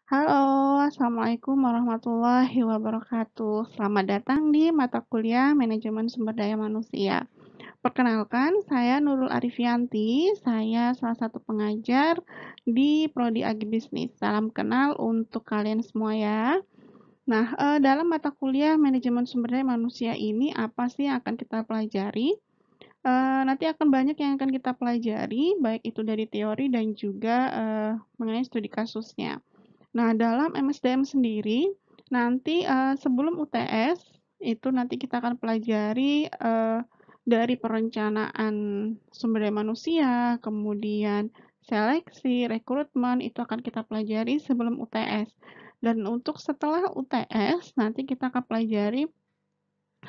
Halo, Assalamualaikum warahmatullahi wabarakatuh. Selamat datang di mata kuliah Manajemen Sumber Daya Manusia. Perkenalkan, saya Nurul Arifianti. Saya salah satu pengajar di Prodi Agribisnis. Salam kenal untuk kalian semua ya. Nah, dalam mata kuliah Manajemen Sumber Daya Manusia ini apa sih yang akan kita pelajari? Nanti akan banyak yang akan kita pelajari, baik itu dari teori dan juga mengenai studi kasusnya. Nah, dalam MSDM sendiri, nanti sebelum UTS, itu nanti kita akan pelajari dari perencanaan sumber daya manusia, kemudian seleksi, rekrutmen, itu akan kita pelajari sebelum UTS. Dan untuk setelah UTS, nanti kita akan pelajari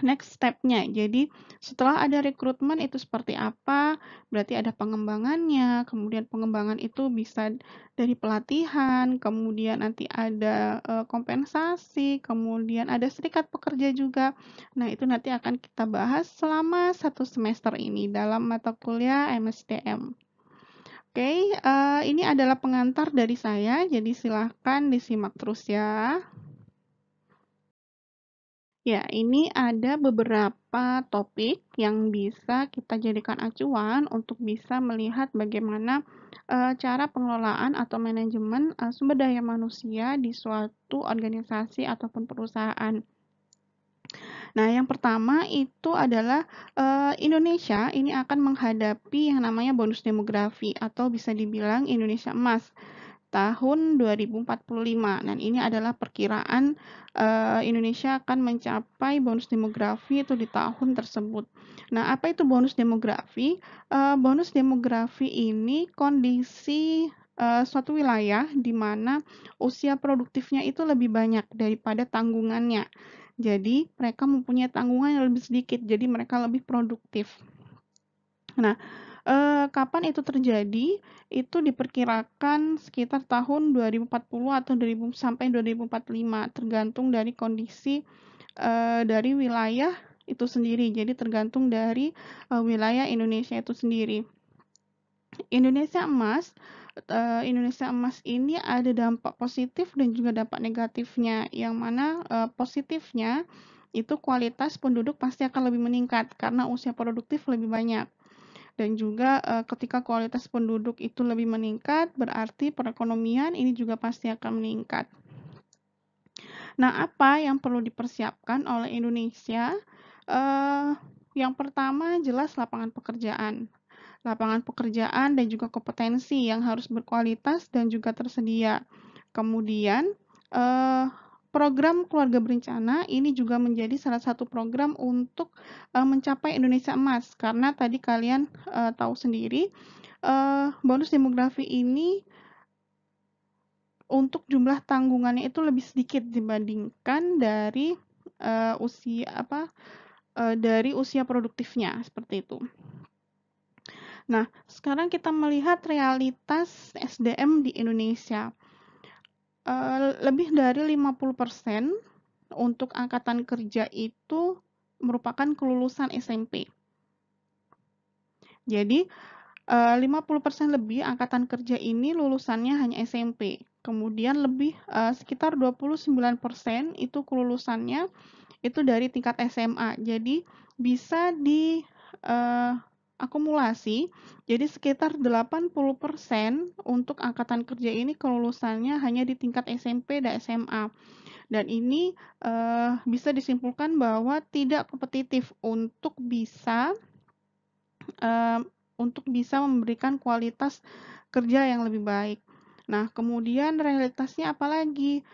next step-nya. Jadi setelah ada rekrutmen itu seperti apa, berarti ada pengembangannya, kemudian pengembangan itu bisa dari pelatihan, kemudian nanti ada kompensasi, kemudian ada serikat pekerja juga. Nah, itu nanti akan kita bahas selama 1 semester ini dalam mata kuliah MSDM. Oke, ini adalah pengantar dari saya, jadi silahkan disimak terus ya. Ya, ini ada beberapa topik yang bisa kita jadikan acuan untuk bisa melihat bagaimana cara pengelolaan atau manajemen sumber daya manusia di suatu organisasi ataupun perusahaan. Nah, yang pertama itu adalah Indonesia ini akan menghadapi yang namanya bonus demografi atau bisa dibilang Indonesia Emas tahun 2045. Dan ini adalah perkiraan Indonesia akan mencapai bonus demografi itu di tahun tersebut. Nah, apa itu bonus demografi? Bonus demografi ini kondisi suatu wilayah di mana usia produktifnya itu lebih banyak daripada tanggungannya. Jadi, mereka mempunyai tanggungan yang lebih sedikit, jadi mereka lebih produktif. Nah, kapan itu terjadi? Itu diperkirakan sekitar tahun 2040 atau sampai 2045, tergantung dari kondisi dari wilayah itu sendiri. Jadi tergantung dari wilayah Indonesia itu sendiri. Indonesia Emas ini ada dampak positif dan juga dampak negatifnya. Yang mana positifnya itu kualitas penduduk pasti akan lebih meningkat karena usia produktif lebih banyak. Dan juga ketika kualitas penduduk itu lebih meningkat, berarti perekonomian ini juga pasti akan meningkat. Nah, apa yang perlu dipersiapkan oleh Indonesia? Yang pertama jelas lapangan pekerjaan. Lapangan pekerjaan dan juga kompetensi yang harus berkualitas dan juga tersedia. Kemudian, program keluarga berencana ini juga menjadi salah satu program untuk mencapai Indonesia Emas, karena tadi kalian tahu sendiri bonus demografi ini untuk jumlah tanggungannya itu lebih sedikit dibandingkan dari dari usia produktifnya seperti itu. Nah, sekarang kita melihat realitas SDM di Indonesia. Lebih dari 50% untuk angkatan kerja itu merupakan kelulusan SMP. Jadi, 50% lebih angkatan kerja ini lulusannya hanya SMP. Kemudian sekitar 29% itu kelulusannya itu dari tingkat SMA. Jadi bisa akumulasi, jadi sekitar 80% untuk angkatan kerja ini kelulusannya hanya di tingkat SMP dan SMA. Dan ini bisa disimpulkan bahwa tidak kompetitif untuk bisa memberikan kualitas kerja yang lebih baik. Nah, kemudian realitasnya apalagi?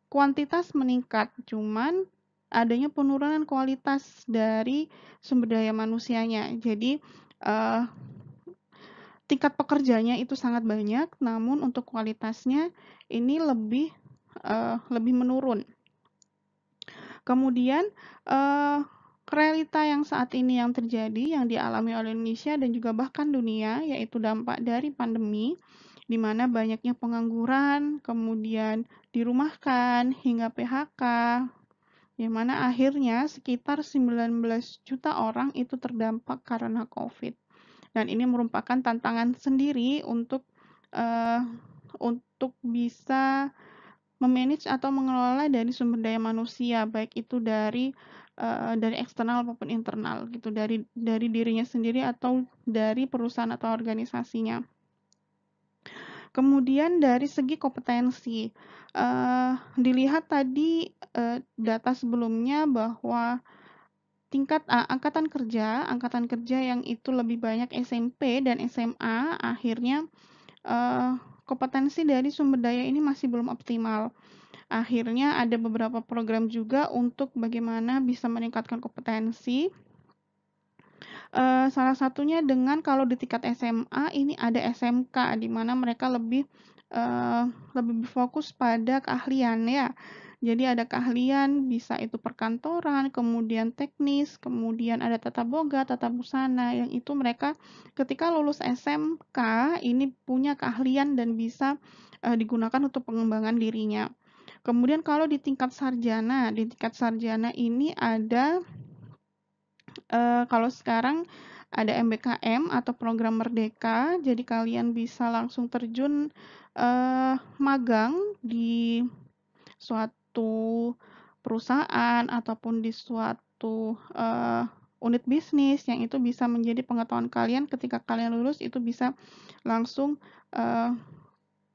Kuantitas meningkat, cuman adanya penurunan kualitas dari sumber daya manusianya. Jadi, tingkat pekerjanya itu sangat banyak, namun untuk kualitasnya ini lebih menurun. Kemudian, realita yang saat ini yang terjadi, yang dialami oleh Indonesia dan juga bahkan dunia, yaitu dampak dari pandemi, di mana banyaknya pengangguran, kemudian dirumahkan, hingga PHK, yang mana akhirnya sekitar 19 juta orang itu terdampak karena COVID. Dan ini merupakan tantangan sendiri untuk untuk bisa memanage atau mengelola dari sumber daya manusia, baik itu dari eksternal maupun internal gitu, dari dirinya sendiri atau dari perusahaan atau organisasinya. Kemudian dari segi kompetensi, dilihat tadi, data sebelumnya bahwa tingkat angkatan kerja yang itu lebih banyak SMP dan SMA, akhirnya, kompetensi dari sumber daya ini masih belum optimal. Akhirnya ada beberapa program juga untuk bagaimana bisa meningkatkan kompetensi. Salah satunya dengan kalau di tingkat SMA ini ada SMK, di mana mereka lebih berfokus pada keahlian ya. Jadi ada keahlian, bisa itu perkantoran, kemudian teknis, kemudian ada tata boga, tata busana, yang itu mereka ketika lulus SMK ini punya keahlian dan bisa, digunakan untuk pengembangan dirinya. Kemudian kalau di tingkat sarjana ini ada, kalau sekarang ada MBKM atau program Merdeka, jadi kalian bisa langsung terjun, magang di suatu perusahaan ataupun di suatu, unit bisnis yang itu bisa menjadi pengetahuan kalian ketika kalian lulus itu bisa langsung, eee,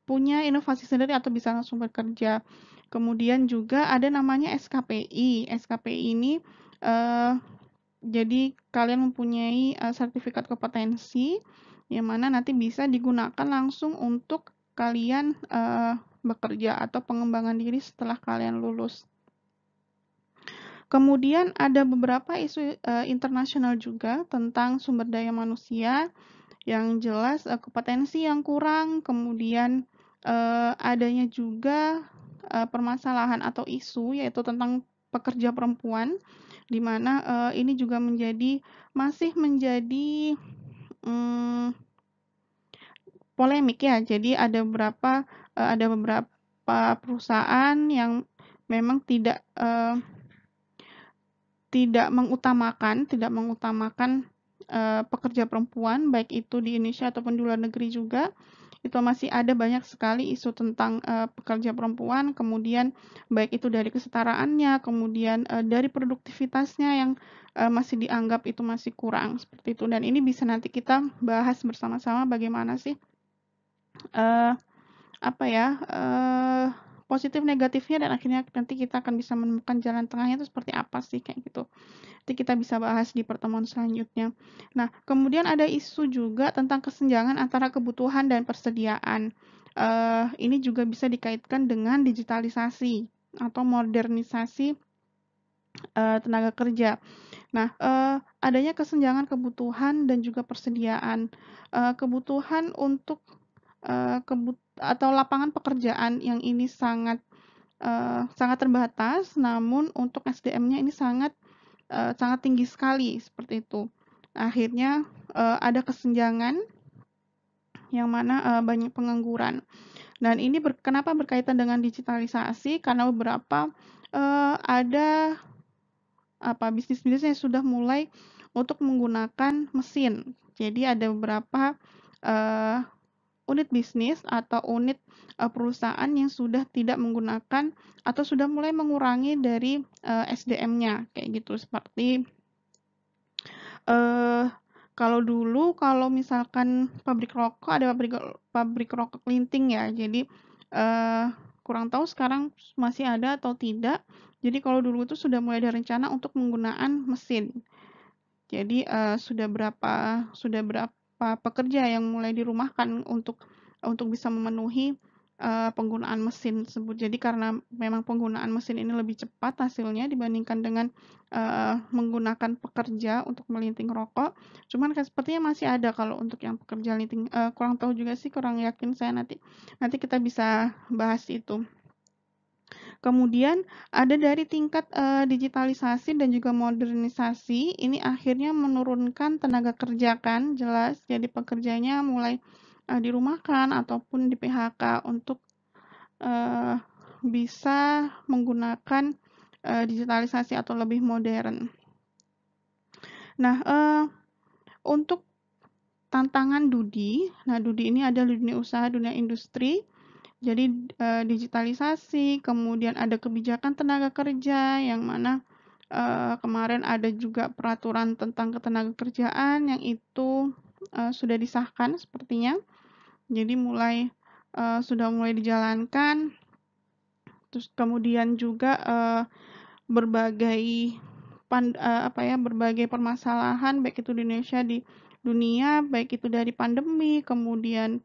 punya inovasi sendiri atau bisa langsung bekerja. Kemudian juga ada namanya SKPI. SKPI ini, eee jadi kalian mempunyai, sertifikat kompetensi, yang mana nanti bisa digunakan langsung untuk kalian, bekerja atau pengembangan diri setelah kalian lulus. Kemudian ada beberapa isu, internasional juga tentang sumber daya manusia, yang jelas, kompetensi yang kurang, kemudian, adanya juga, permasalahan atau isu yaitu tentang pekerja perempuan, di mana, ini juga masih menjadi, mmm, polemik ya. Jadi ada beberapa perusahaan yang memang tidak mengutamakan, pekerja perempuan, baik itu di Indonesia ataupun di luar negeri juga. Itu masih ada banyak sekali isu tentang, pekerja perempuan, kemudian baik itu dari kesetaraannya, kemudian, dari produktivitasnya yang, masih dianggap itu masih kurang, seperti itu. Dan ini bisa nanti kita bahas bersama-sama bagaimana sih, eee, apa ya, positif negatifnya dan akhirnya nanti kita akan bisa menemukan jalan tengahnya itu seperti apa sih, kayak gitu. Nanti kita bisa bahas di pertemuan selanjutnya. Nah, kemudian ada isu juga tentang kesenjangan antara kebutuhan dan persediaan. Ini juga bisa dikaitkan dengan digitalisasi atau modernisasi, tenaga kerja. Nah, adanya kesenjangan kebutuhan dan juga persediaan. Kebutuhan untuk, atau lapangan pekerjaan yang ini sangat terbatas, namun untuk SDM-nya ini sangat tinggi sekali, seperti itu. Akhirnya, ada kesenjangan yang mana, banyak pengangguran. Dan ini kenapa berkaitan dengan digitalisasi, karena ada bisnis-bisnis yang sudah mulai untuk menggunakan mesin. Jadi ada beberapa, eee, unit bisnis atau unit, perusahaan yang sudah tidak menggunakan atau sudah mulai mengurangi dari, SDM-nya, kayak gitu. Seperti, Eee, kalau misalkan pabrik rokok ada pabrik rokok Linting ya. Jadi, eee, kurang tahu sekarang masih ada atau tidak. Jadi kalau dulu itu sudah mulai ada rencana untuk penggunaan mesin. Jadi, sudah berapa pekerja yang mulai dirumahkan untuk bisa memenuhi, penggunaan mesin tersebut. Jadi karena memang penggunaan mesin ini lebih cepat hasilnya dibandingkan dengan, menggunakan pekerja untuk melinting rokok. Cuman kan sepertinya masih ada kalau untuk yang pekerja linting, kurang tahu juga sih, kurang yakin saya, nanti kita bisa bahas itu. Kemudian ada dari tingkat, digitalisasi dan juga modernisasi, ini akhirnya menurunkan tenaga kerja kan, jelas. Jadi pekerjanya mulai, dirumahkan ataupun di-PHK untuk, eee, bisa menggunakan, digitalisasi atau lebih modern. Nah, untuk tantangan DUDI, nah DUDI ini ada dunia usaha, dunia industri. Jadi, digitalisasi, kemudian ada kebijakan tenaga kerja yang mana, kemarin ada juga peraturan tentang ketenagakerjaan yang itu, sudah disahkan sepertinya. Jadi sudah mulai dijalankan, terus kemudian juga, berbagai berbagai permasalahan baik itu di Indonesia, di dunia, baik itu dari pandemi, kemudian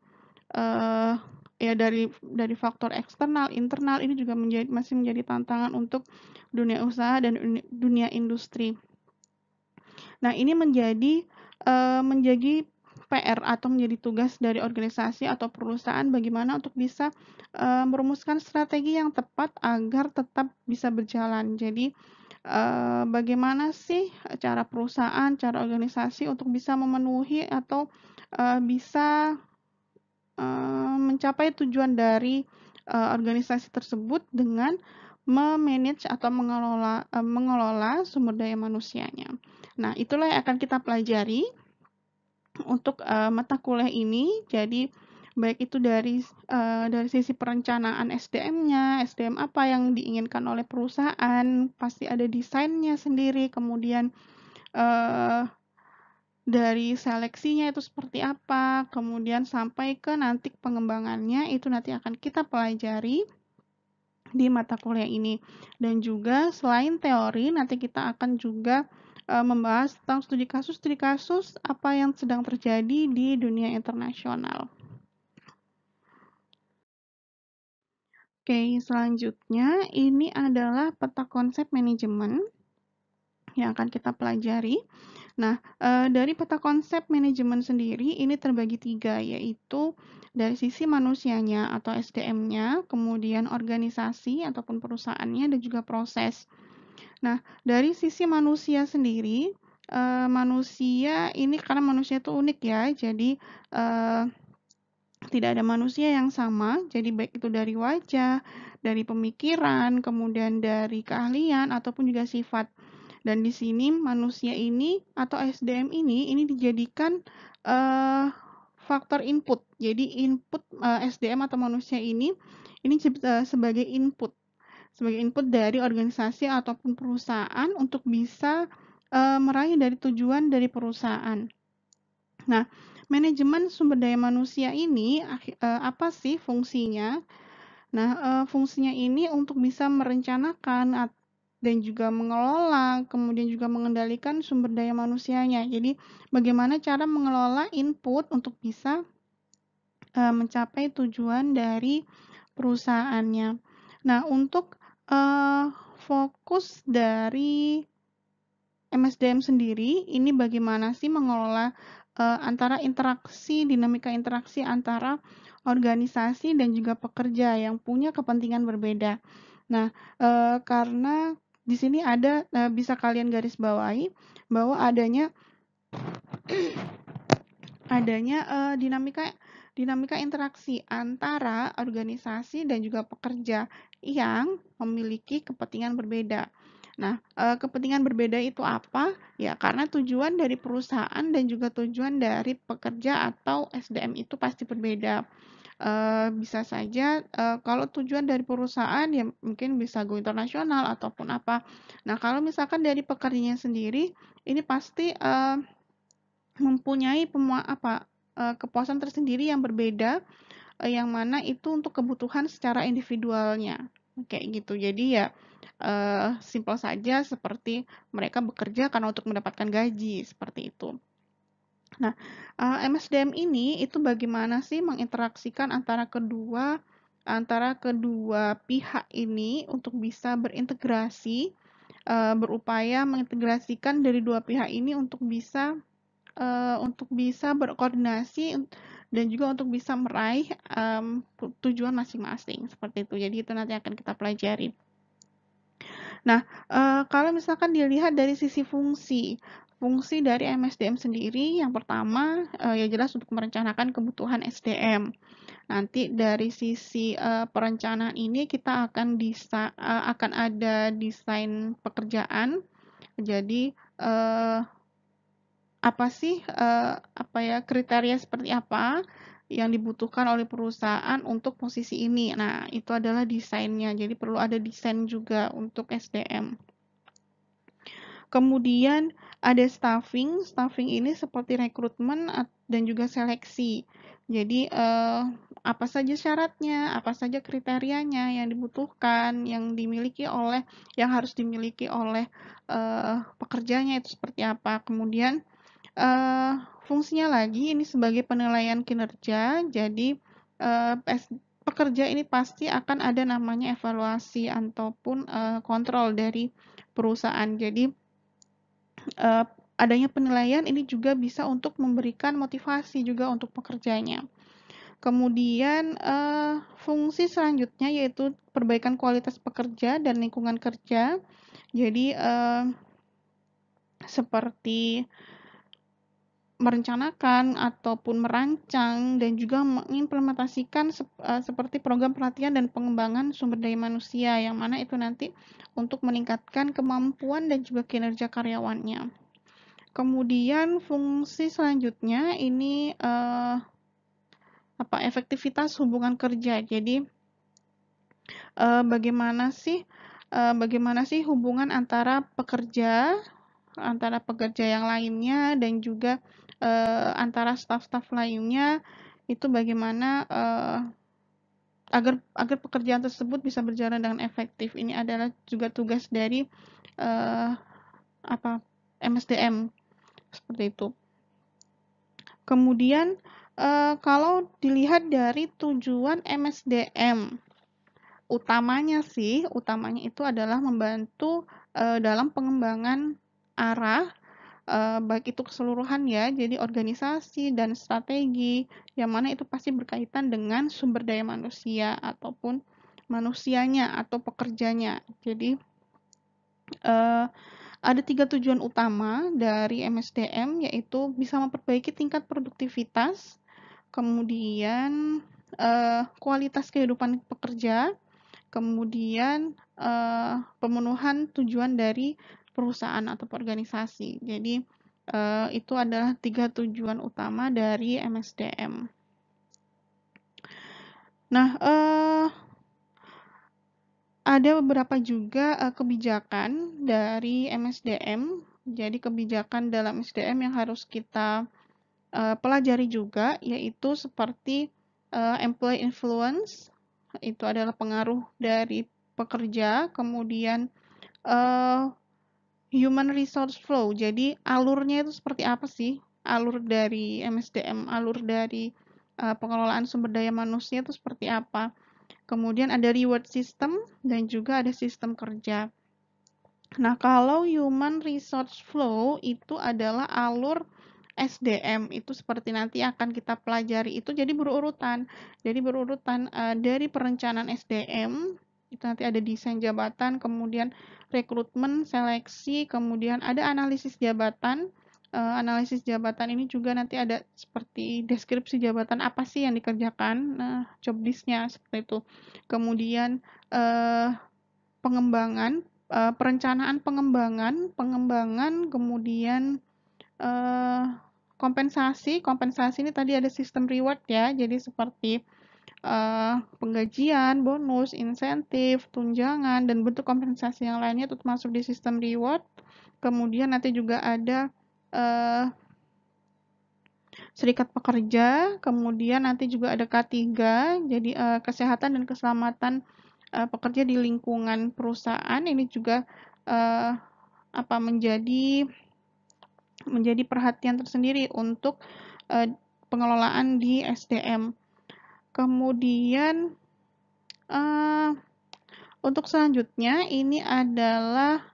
Eee, ya dari faktor eksternal, internal ini juga masih menjadi tantangan untuk dunia usaha dan dunia industri. Nah, ini menjadi PR atau menjadi tugas dari organisasi atau perusahaan bagaimana untuk bisa, merumuskan strategi yang tepat agar tetap bisa berjalan. Jadi, bagaimana sih cara perusahaan, cara organisasi untuk bisa memenuhi atau, bisa mencapai tujuan dari, organisasi tersebut dengan me-manage atau mengelola sumber daya manusianya. Nah, itulah yang akan kita pelajari untuk, mata kuliah ini. Jadi, baik itu dari sisi perencanaan SDM-nya, SDM apa yang diinginkan oleh perusahaan, pasti ada desainnya sendiri, kemudian, eee dari seleksinya itu seperti apa, kemudian sampai ke nanti pengembangannya itu nanti akan kita pelajari di mata kuliah ini. Dan juga selain teori, nanti kita akan juga, membahas tentang studi kasus apa yang sedang terjadi di dunia internasional. Oke, selanjutnya ini adalah peta konsep manajemen yang akan kita pelajari. Nah, dari peta konsep manajemen sendiri ini terbagi 3, yaitu dari sisi manusianya atau SDM-nya, kemudian organisasi ataupun perusahaannya, dan juga proses. Nah, dari sisi manusia sendiri, manusia ini karena manusia itu unik ya, jadi, eee, tidak ada manusia yang sama, jadi baik itu dari wajah, dari pemikiran, kemudian dari keahlian ataupun juga sifat. Dan di sini manusia ini atau SDM ini dijadikan, eee, faktor input. Jadi input, SDM atau manusia ini sebagai input dari organisasi ataupun perusahaan untuk bisa, meraih dari tujuan dari perusahaan. Nah, manajemen sumber daya manusia ini apa sih fungsinya? Nah, fungsinya ini untuk bisa merencanakan dan juga mengelola, kemudian juga mengendalikan sumber daya manusianya. Jadi, bagaimana cara mengelola input untuk bisa, mencapai tujuan dari perusahaannya. Nah, untuk, fokus dari MSDM sendiri, ini bagaimana sih mengelola, dinamika interaksi antara organisasi dan juga pekerja yang punya kepentingan berbeda. Nah, karena di sini bisa kalian garis bawahi bahwa adanya, dinamika dinamika interaksi antara organisasi dan juga pekerja yang memiliki kepentingan berbeda. Nah, kepentingan berbeda itu apa? Ya, karena tujuan dari perusahaan dan juga tujuan dari pekerja atau SDM itu pasti berbeda. Bisa saja, kalau tujuan dari perusahaan ya mungkin bisa go internasional ataupun apa. Nah, kalau misalkan dari pekerjanya sendiri, ini pasti, mempunyai kepuasan tersendiri yang berbeda, yang mana itu untuk kebutuhan secara individualnya, kayak gitu. Jadi ya, simpel saja seperti mereka bekerja karena untuk mendapatkan gaji, seperti itu. Nah, MSDM ini itu bagaimana sih menginteraksikan antara kedua pihak ini untuk bisa berintegrasi, berupaya mengintegrasikan dari dua pihak ini untuk bisa berkoordinasi dan juga untuk bisa meraih, tujuan masing-masing, seperti itu. Jadi itu nanti akan kita pelajari. Nah, kalau misalkan dilihat dari sisi fungsi dari MSDM sendiri yang pertama, ya jelas untuk merencanakan kebutuhan SDM. Nanti dari sisi, perencanaan ini kita akan ada desain pekerjaan. Jadi, apa sih, kriteria seperti apa, yang dibutuhkan oleh perusahaan untuk posisi ini. Nah, itu adalah desainnya. Jadi perlu ada desain juga untuk SDM. Kemudian ada staffing. Staffing ini seperti rekrutmen dan juga seleksi. Jadi apa saja syaratnya, apa saja kriterianya yang dibutuhkan, yang harus dimiliki oleh pekerjanya itu seperti apa. Kemudian fungsinya lagi ini sebagai penilaian kinerja. Jadi pekerja ini pasti akan ada namanya evaluasi ataupun kontrol dari perusahaan. Jadi adanya penilaian ini juga bisa untuk memberikan motivasi juga untuk pekerjanya. Kemudian fungsi selanjutnya yaitu perbaikan kualitas pekerja dan lingkungan kerja. Jadi seperti merencanakan ataupun merancang dan juga mengimplementasikan seperti program pelatihan dan pengembangan sumber daya manusia, yang mana itu nanti untuk meningkatkan kemampuan dan juga kinerja karyawannya. Kemudian fungsi selanjutnya ini efektivitas hubungan kerja. Jadi bagaimana sih hubungan antara pekerja yang lainnya dan juga antara staf-staf lainnya, itu bagaimana agar pekerjaan tersebut bisa berjalan dengan efektif. Ini adalah juga tugas dari MSDM seperti itu. Kemudian kalau dilihat dari tujuan MSDM, utamanya itu adalah membantu dalam pengembangan arah baik itu keseluruhan ya, jadi organisasi dan strategi, yang mana itu pasti berkaitan dengan sumber daya manusia ataupun manusianya atau pekerjanya. Jadi ada 3 tujuan utama dari MSDM, yaitu bisa memperbaiki tingkat produktivitas, kemudian kualitas kehidupan pekerja, kemudian pemenuhan tujuan dari perusahaan atau organisasi. Jadi itu adalah 3 tujuan utama dari MSDM. Nah, ada beberapa juga kebijakan dari MSDM. Jadi kebijakan dalam SDM yang harus kita pelajari juga, yaitu seperti employee influence, itu adalah pengaruh dari pekerja, kemudian human resource flow. Jadi alurnya itu seperti apa sih? Alur dari MSDM, alur dari pengelolaan sumber daya manusia itu seperti apa? Kemudian ada reward system dan juga ada sistem kerja. Nah, kalau human resource flow itu adalah alur SDM, itu seperti nanti akan kita pelajari, itu jadi berurutan. Jadi berurutan dari perencanaan SDM, itu nanti ada desain jabatan, kemudian rekrutmen, seleksi, kemudian ada analisis jabatan. Analisis jabatan ini juga nanti ada seperti deskripsi jabatan apa sih yang dikerjakan, job list-nya seperti itu. Kemudian pengembangan, perencanaan pengembangan, kemudian kompensasi ini tadi ada sistem reward ya, jadi seperti penggajian, bonus, insentif, tunjangan, dan bentuk kompensasi yang lainnya itu masuk di sistem reward. Kemudian nanti juga ada serikat pekerja, kemudian nanti juga ada K3, jadi kesehatan dan keselamatan pekerja di lingkungan perusahaan, ini juga menjadi perhatian tersendiri untuk pengelolaan di SDM. Kemudian untuk selanjutnya ini adalah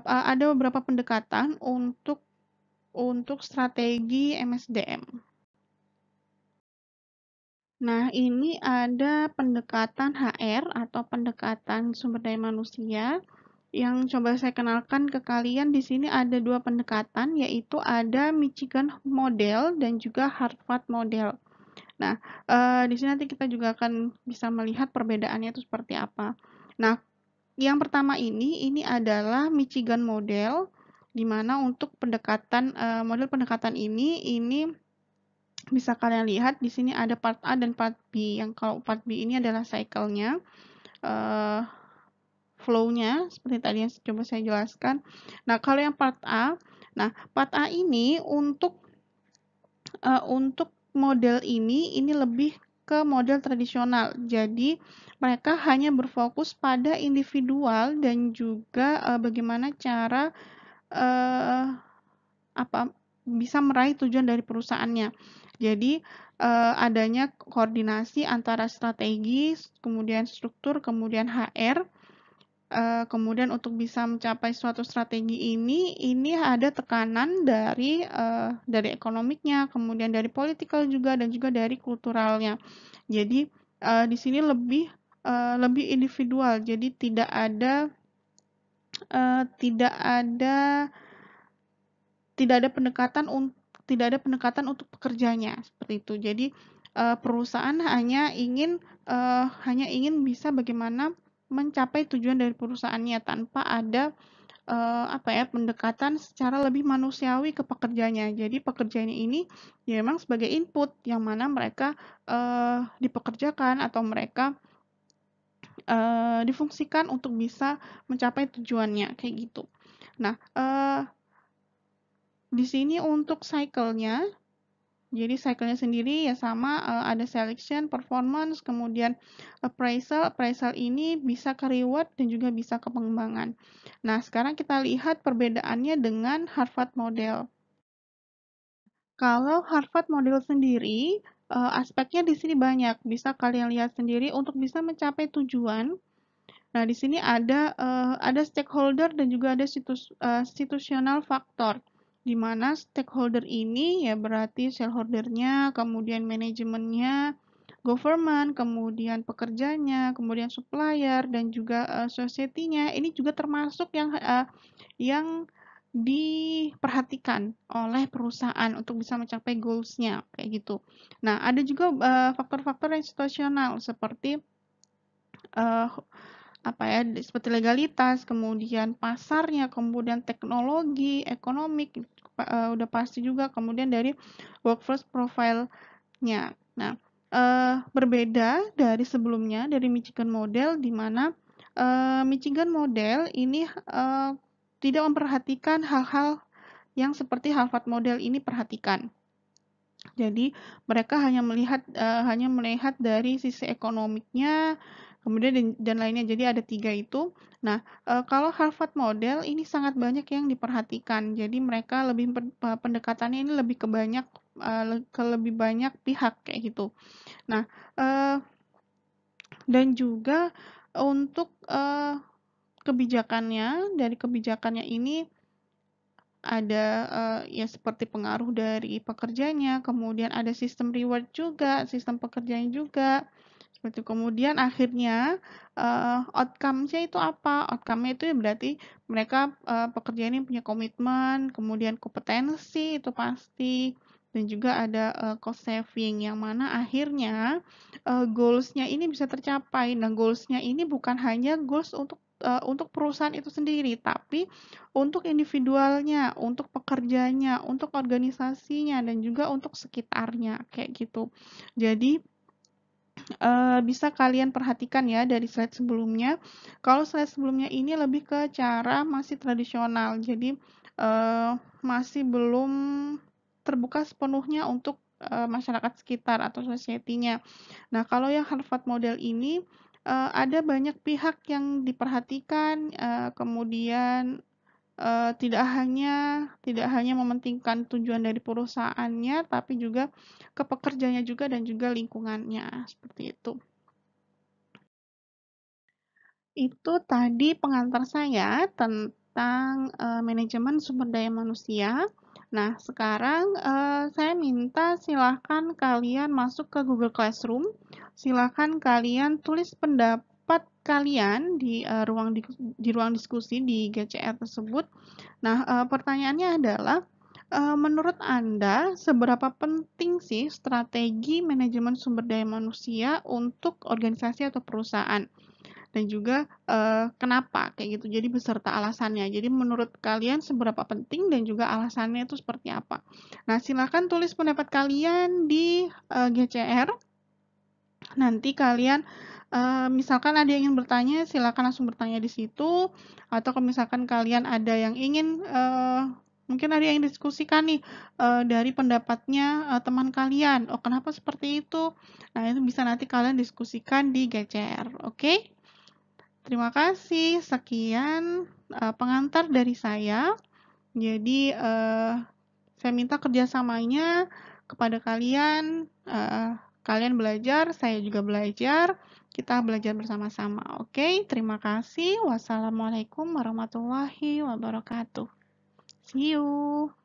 ada beberapa pendekatan untuk strategi MSDM. Nah, ini ada pendekatan HR atau pendekatan sumber daya manusia yang coba saya kenalkan ke kalian. Di sini ada 2 pendekatan, yaitu ada Michigan Model dan juga Harvard Model. Nah, di sini nanti kita juga akan bisa melihat perbedaannya itu seperti apa. Nah, yang pertama ini adalah Michigan Model, di mana untuk model pendekatan ini Bisa kalian lihat di sini ada part A dan part B, yang kalau part B ini adalah cycle-nya, flow-nya seperti tadi yang coba saya jelaskan. Nah, kalau yang part A, nah part A ini untuk model ini lebih ke model tradisional. Jadi mereka hanya berfokus pada individual dan juga bagaimana cara eh, apa bisa meraih tujuan dari perusahaannya. Jadi adanya koordinasi antara strategi, kemudian struktur, kemudian HR. Kemudian untuk bisa mencapai suatu strategi ini ada tekanan dari ekonomiknya, kemudian dari politikal juga dan juga dari kulturalnya. Jadi di sini lebih individual. Jadi tidak ada tidak ada pendekatan untuk pekerjanya seperti itu. Jadi perusahaan hanya ingin bisa bagaimana mencapai tujuan dari perusahaannya tanpa ada pendekatan secara lebih manusiawi ke pekerjanya. Jadi pekerjanya ini ya memang sebagai input yang mana mereka dipekerjakan atau mereka difungsikan untuk bisa mencapai tujuannya kayak gitu. Nah, di sini untuk cycle-nya, jadi cycle-nya sendiri ya sama, ada selection, performance, kemudian appraisal. Appraisal ini bisa ke reward dan juga bisa ke pengembangan. Nah, sekarang kita lihat perbedaannya dengan Harvard Model. Kalau Harvard Model sendiri, aspeknya di sini banyak. Bisa kalian lihat sendiri untuk bisa mencapai tujuan. Nah, di sini ada stakeholder dan juga ada situational factor, di mana stakeholder ini ya berarti shareholder-nya, kemudian manajemennya, government, kemudian pekerjanya, kemudian supplier, dan juga society-nya. Ini juga termasuk yang diperhatikan oleh perusahaan untuk bisa mencapai goals-nya, kayak gitu. Nah, ada juga faktor-faktor yang situasional seperti uh, seperti legalitas, kemudian pasarnya, kemudian teknologi, ekonomik, udah pasti juga, kemudian dari workforce profile-nya. Nah, berbeda dari sebelumnya, dari Michigan Model, di mana Michigan Model ini tidak memperhatikan hal-hal yang seperti Harvard Model ini perhatikan. Jadi mereka hanya melihat dari sisi ekonomiknya, kemudian dan lainnya. Jadi ada 3 itu. Nah, kalau Harvard Model ini sangat banyak yang diperhatikan. Jadi mereka pendekatannya ini ke lebih banyak pihak kayak gitu. Nah, dan juga untuk dari kebijakannya ini ada ya seperti pengaruh dari pekerjanya, kemudian ada sistem reward juga, sistem pekerjaan juga. Seperti kemudian akhirnya outcome-nya itu apa? Outcome-nya itu ya berarti mereka pekerja ini punya komitmen, kemudian kompetensi itu pasti, dan juga ada cost saving yang mana akhirnya goals-nya ini bisa tercapai. Nah, goals-nya ini bukan hanya goals untuk perusahaan itu sendiri, tapi untuk individualnya, untuk pekerjanya, untuk organisasinya, dan juga untuk sekitarnya, kayak gitu. Jadi bisa kalian perhatikan ya dari slide sebelumnya. Kalau slide sebelumnya ini lebih ke cara masih tradisional, jadi masih belum terbuka sepenuhnya untuk masyarakat sekitar atau society-nya. Nah, kalau yang Harvard Model ini ada banyak pihak yang diperhatikan, kemudian tidak hanya mementingkan tujuan dari perusahaannya, tapi juga ke pekerjanya juga dan juga lingkungannya, seperti itu. Itu tadi pengantar saya tentang manajemen sumber daya manusia. Nah, sekarang saya minta silahkan kalian masuk ke Google Classroom. Silahkan kalian tulis pendapat kalian di ruang diskusi di GCR tersebut. Nah, pertanyaannya adalah, menurut Anda seberapa penting sih strategi manajemen sumber daya manusia untuk organisasi atau perusahaan? dan juga, kenapa, kayak gitu. Jadi beserta alasannya. Jadi menurut kalian seberapa penting dan juga alasannya itu seperti apa. Nah, silakan tulis pendapat kalian di, GCR. Nanti kalian, misalkan ada yang ingin bertanya, silakan langsung bertanya di situ, atau kalau misalkan kalian ada yang ingin, mungkin ada yang diskusikan nih, dari pendapatnya, teman kalian, "Oh, kenapa seperti itu?" Nah, itu bisa nanti kalian diskusikan di GCR, oke? Terima kasih, sekian, pengantar dari saya. Jadi, saya minta kerjasamanya kepada kalian, kalian belajar, saya juga belajar, kita belajar bersama-sama, oke? Terima kasih. Wassalamualaikum warahmatullahi wabarakatuh. See you.